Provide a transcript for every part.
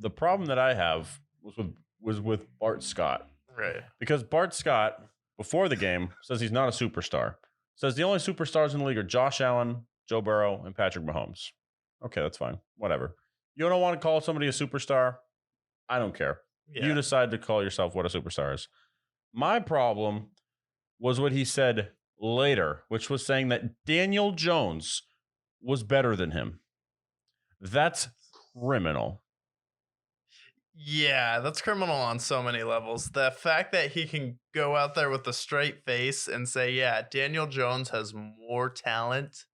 the problem that I have was with Bart Scott. Right. Because Bart Scott, before the game, says he's not a superstar. Says the only superstars in the league are Josh Allen, Joe Burrow, and Patrick Mahomes. Okay, that's fine. Whatever. You don't want to call somebody a superstar? I don't care. Yeah. You decide to call yourself what a superstar is. My problem was what he said later, which was saying that Daniel Jones was better than him. That's criminal. Yeah, that's criminal on so many levels. The fact that he can go out there with a straight face and say, yeah, Daniel Jones has more talent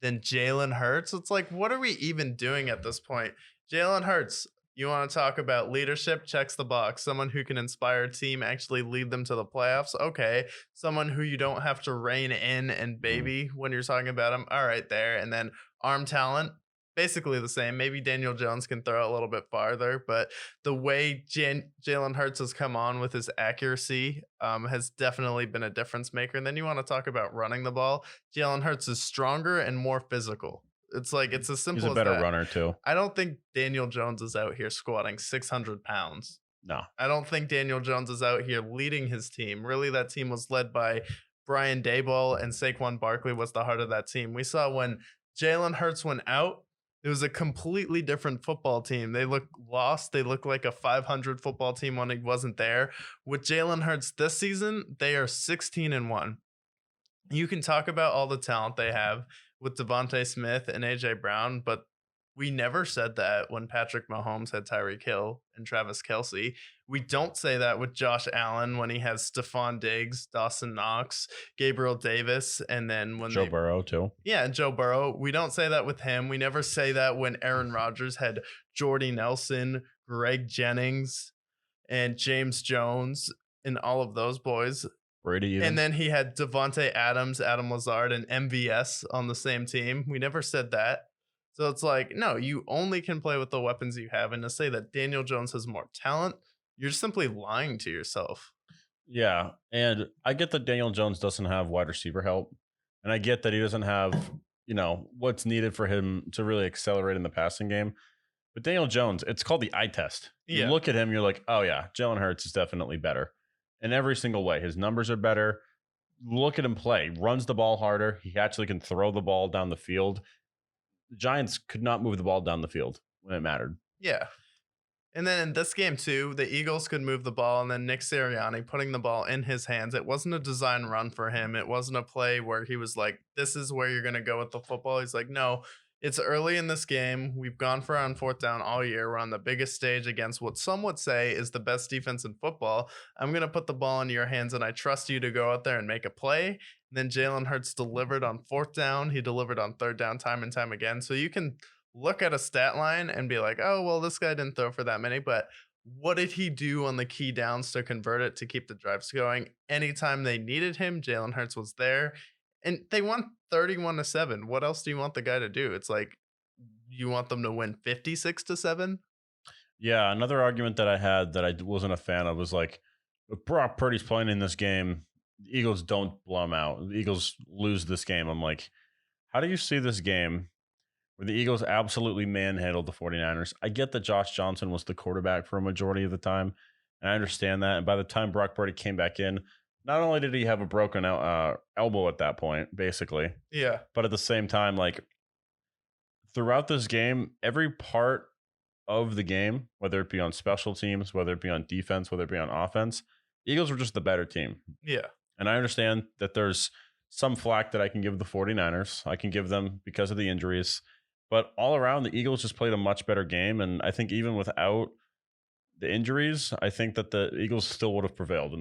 than Jalen Hurts. It's like, what are we even doing at this point? Jalen Hurts, you want to talk about leadership? Checks the box. Someone who can inspire a team, actually lead them to the playoffs. Okay. Someone who you don't have to rein in and baby when you're talking about him. All right, there. And then arm talent, basically the same. Maybe Daniel Jones can throw a little bit farther, but the way Jalen Hurts has come on with his accuracy has definitely been a difference maker. And then you want to talk about running the ball. Jalen Hurts is stronger and more physical. It's like, it's as simple He's a as better that. runner, too. I don't think Daniel Jones is out here squatting 600 pounds. No. I don't think Daniel Jones is out here leading his team. Really, that team was led by Brian Daboll, and Saquon Barkley was the heart of that team. We saw when Jalen Hurts went out, it was a completely different football team. They looked lost. They looked like a 500 football team when he wasn't there. With Jalen Hurts this season, they are 16-1. You can talk about all the talent they have with Devontae Smith and AJ Brown, but we never said that when Patrick Mahomes had Tyreek Hill and Travis Kelce. We don't say that with Josh Allen when he has Stephon Diggs, Dawson Knox, Gabriel Davis, and then when Joe Burrow, too. Yeah, and Joe Burrow. We don't say that with him. We never say that when Aaron Rodgers had Jordy Nelson, Greg Jennings, and James Jones, and all of those boys. Brady even. And then he had Devontae Adams, Adam Lazard, and MVS on the same team. We never said that. So it's like, no, you only can play with the weapons you have. And to say that Daniel Jones has more talent, you're simply lying to yourself. Yeah, and I get that Daniel Jones doesn't have wide receiver help, and I get that he doesn't have, what's needed for him to really accelerate in the passing game. But Daniel Jones, it's called the eye test. You look at him, you're like, oh yeah, Jalen Hurts is definitely better in every single way. His numbers are better. Look at him play. Runs the ball harder. He actually can throw the ball down the field. The Giants could not move the ball down the field when it mattered. Yeah. And then in this game, too, the Eagles could move the ball, and then Nick Sirianni putting the ball in his hands. It wasn't a design run for him. It wasn't a play where he was like, this is where you're going to go with the football. He's like, no, it's early in this game. We've gone for on fourth down all year. We're on the biggest stage against what some would say is the best defense in football. I'm going to put the ball into your hands, and I trust you to go out there and make a play. And then Jalen Hurts delivered on fourth down. He delivered on third down time and time again. So you can look at a stat line and be like, oh, well, this guy didn't throw for that many, but what did he do on the key downs to convert it, to keep the drives going? Anytime they needed him, Jalen Hurts was there, and they won 31-7. What else do you want the guy to do? It's like, you want them to win 56-7? Yeah, another argument that I had that I wasn't a fan of was like, if Brock Purdy's playing in this game, the Eagles don't blow him out. The Eagles lose this game. I'm like, how do you see this game where the Eagles absolutely manhandled the 49ers? I get that Josh Johnson was the quarterback for a majority of the time, and I understand that. And by the time Brock Purdy came back in, not only did he have a broken elbow at that point, basically, Yeah. but at the same time, like, throughout this game, every part of the game, whether it be on special teams, whether it be on defense, whether it be on offense, the Eagles were just the better team. Yeah. And I understand that there's some flack that I can give the 49ers. I can give them because of the injuries. But all around, the Eagles just played a much better game. And I think even without the injuries, I think that the Eagles still would have prevailed in this